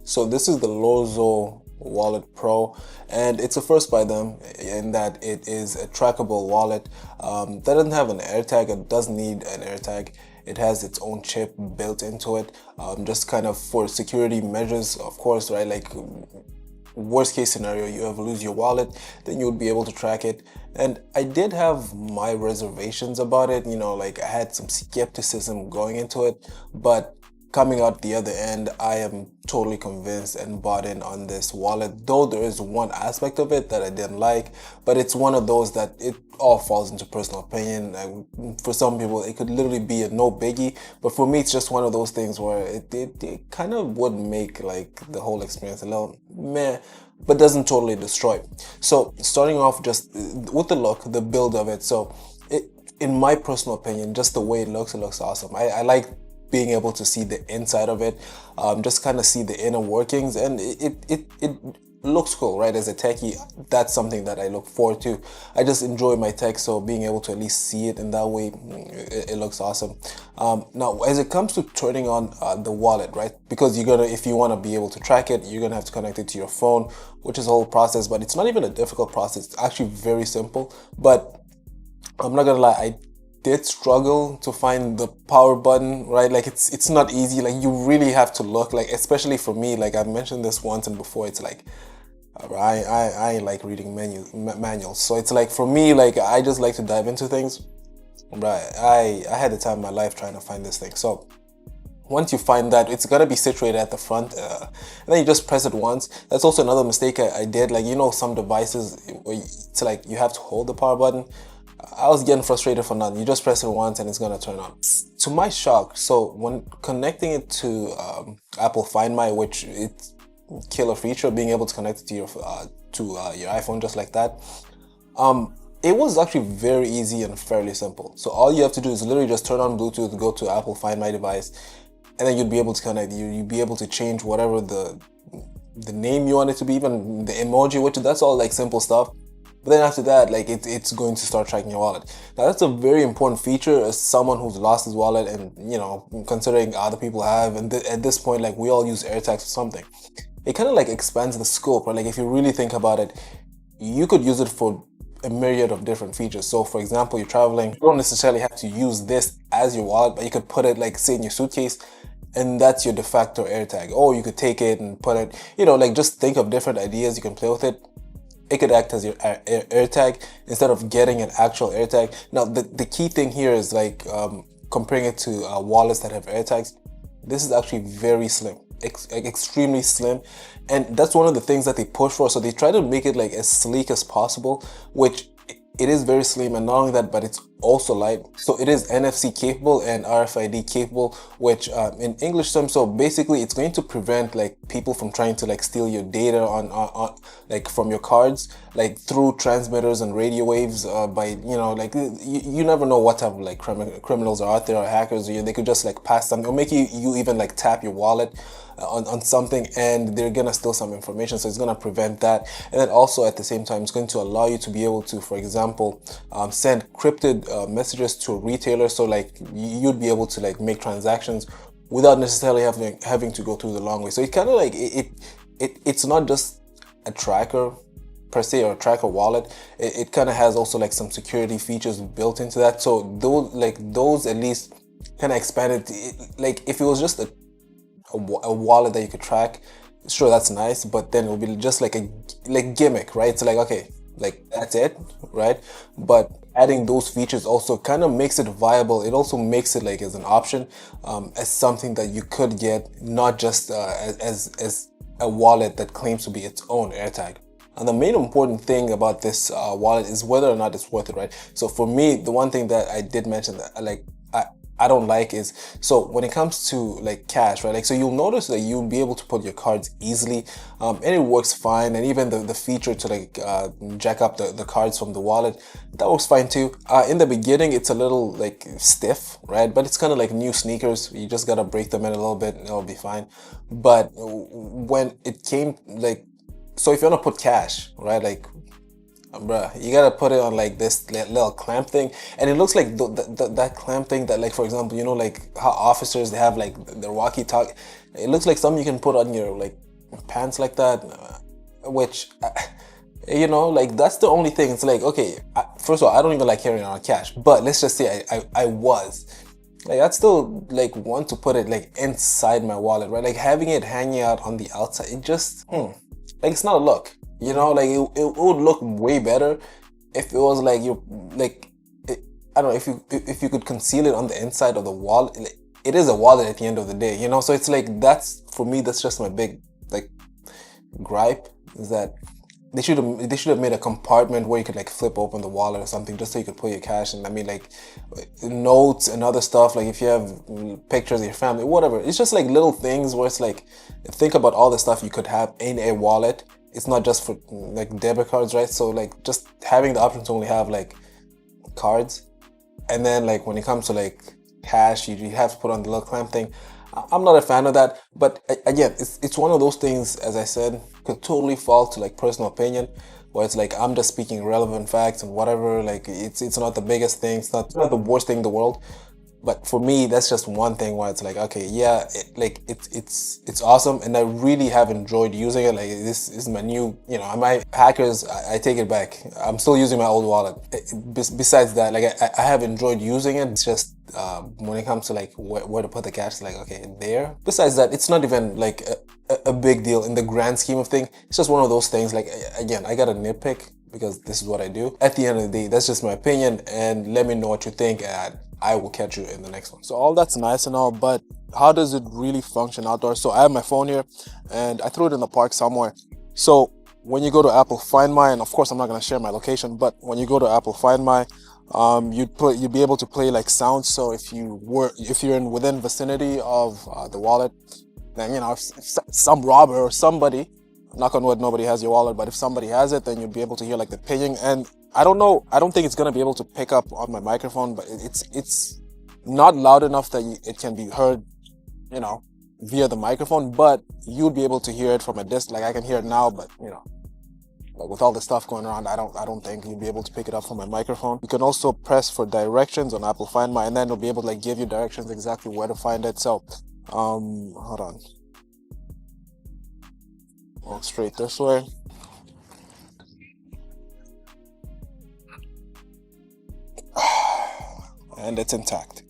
So this is the LORZOR Wallet Pro, and it's a first by them in that it is a trackable wallet that doesn't have an AirTag. It doesn't need an AirTag. It has its own chip built into it, just kind of for security measures, of course, right? Like worst case scenario, you ever lose your wallet, then you would be able to track it. And I did have my reservations about it, like I had some skepticism going into it, but coming out the other end, I am totally convinced and bought in on this wallet, though there is one aspect of it that I didn't like, but it's one of those that it all falls into personal opinion. Like, for some people, it could literally be a no biggie, but for me, it's just one of those things where it kind of would make like the whole experience a little meh, but doesn't totally destroy. So starting off just with the look, the build of it. So it, in my personal opinion, just the way it looks awesome. I like being able to see the inside of it, just kind of see the inner workings, and it looks cool, right? As a techie, that's something that I look forward to. I just enjoy my tech, so being able to at least see it in that way, it looks awesome. Now, as it comes to turning on the wallet, right? Because if you want to be able to track it, you're gonna have to connect it to your phone, which is a whole process, but it's not even a difficult process. It's actually very simple, but I'm not gonna lie, I did struggle to find the power button, right? Like it's not easy. Like you really have to look, like especially for me, like I've mentioned this once and before, it's like I ain't like reading manuals. So it's like for me, like I just like to dive into things. Right. I had the time of my life trying to find this thing. So once you find that, it's gonna be situated at the front, and then you just press it once. That's also another mistake I did. Like some devices, it's like you have to hold the power button. I was getting frustrated for nothing. You just press it once and it's gonna turn on. To my shock, so when connecting it to Apple Find My, which it's killer feature, being able to connect it to your iPhone just like that, it was actually very easy and fairly simple. So all you have to do is literally just turn on Bluetooth, go to Apple Find My device, and then you'd be able to connect. You'd be able to change whatever the name you want it to be, even the emoji, which that's all like simple stuff. But then after that, like it's going to start tracking your wallet. Now that's a very important feature as someone who's lost his wallet, and considering other people have, and at this point, like we all use AirTags for something. It kind of like expands the scope, right? Like if you really think about it, you could use it for a myriad of different features. So for example, you're traveling, you don't necessarily have to use this as your wallet, but you could put it like say in your suitcase, and that's your de facto AirTag. Or you could take it and put it, like just think of different ideas. You can play with it. It could act as your AirTag instead of getting an actual AirTag. Now, the key thing here is like comparing it to wallets that have AirTags. This is actually very slim, extremely slim, and that's one of the things that they push for. So they try to make it like as sleek as possible, which it is very slim, and not only that, but it's also light. So it is NFC capable and RFID capable, which in English terms, so basically it's going to prevent like people from trying to like steal your data on like from your cards, like through transmitters and radio waves, by like you never know what type of like criminals are out there, or hackers, or they could just like pass something, or make you even like tap your wallet on something, and they're gonna steal some information. So it's gonna prevent that, and then also at the same time, it's going to allow you to be able to, for example, send crypted messages to a retailer. So like you'd be able to like make transactions without necessarily having to go through the long way. So it kind of like it's not just a tracker per se, or a tracker wallet. It kind of has also like some security features built into that. So those at least kind of expanded. Like if it was just a wallet that you could track, sure, that's nice, but then it'll be just like a gimmick, right? So like, okay, like that's it, right? But adding those features also kind of makes it viable. It also makes it like as an option, as something that you could get, not just as a wallet that claims to be its own AirTag. And the main important thing about this wallet is whether or not it's worth it, right? So for me, the one thing that I did mention that I don't like is, so when it comes to like cash, right? Like, so you'll notice that you'll be able to put your cards easily, and it works fine. And even the feature to like jack up the cards from the wallet, that works fine too. In the beginning, it's a little like stiff, right? But it's kind of like new sneakers. You just gotta break them in a little bit and it'll be fine. But when it came like, so if you wanna put cash, right? Like, bruh, you gotta put it on like this little clamp thing, and it looks like that clamp thing that, like, for example, like how officers, they have like the walkie-talkie. It looks like something you can put on your like pants like that, which you know, like that's the only thing. It's like, okay, first of all, I don't even like carrying around cash, but let's just say I was like, I'd still like want to put it like inside my wallet, right? Like having it hanging out on the outside, it just like it's not a look, you know. Like it would look way better if it was like you like I don't know, if you could conceal it on the inside of the wallet. Like, it is a wallet at the end of the day, you know. So it's like, that's for me, that's just my big like gripe, is that they should have made a compartment where you could like flip open the wallet or something, just so you could put your cash. And I mean, like notes and other stuff, like if you have pictures of your family, whatever. It's just like little things where it's like, think about all the stuff you could have in a wallet. It's not just for like debit cards, right? So like just having the option to only have like cards, and then like when it comes to like cash, you have to put on the little clamp thing. I'm not a fan of that, but again, it's one of those things, as I said, could totally fall to like personal opinion, where it's like I'm just speaking relevant facts and whatever. Like it's not the biggest thing, it's not the worst thing in the world. But for me, that's just one thing where it's like, okay, yeah, it's awesome, and I really have enjoyed using it. Like this is my new, you know, my hackers. I take it back. I'm still using my old wallet. Besides that, like I have enjoyed using it. It's just when it comes to like where to put the cash, like okay, there. Besides that, it's not even like a big deal in the grand scheme of things. It's just one of those things. Like again, I got a nitpick because this is what I do. At the end of the day, that's just my opinion, and let me know what you think, and I will catch you in the next one. So all that's nice and all, but how does it really function outdoors? So I have my phone here, and I threw it in the park somewhere. So when you go to Apple Find My, and of course I'm not going to share my location, but when you go to Apple Find My, you'd be able to play like sounds. So if you're in within vicinity of the wallet, then you know, if some robber or somebody, knock on wood, nobody has your wallet, but if somebody has it, then you'd be able to hear like the pinging. And I don't know, I don't think it's gonna be able to pick up on my microphone, but it's not loud enough that it can be heard, you know, via the microphone, but you'll be able to hear it from a distance. Like I can hear it now, but you know, like with all the stuff going around, I don't think you'll be able to pick it up from my microphone. You can also press for directions on Apple Find My, and then it'll be able to like give you directions exactly where to find it. So hold on. Walk straight this way. And it's intact.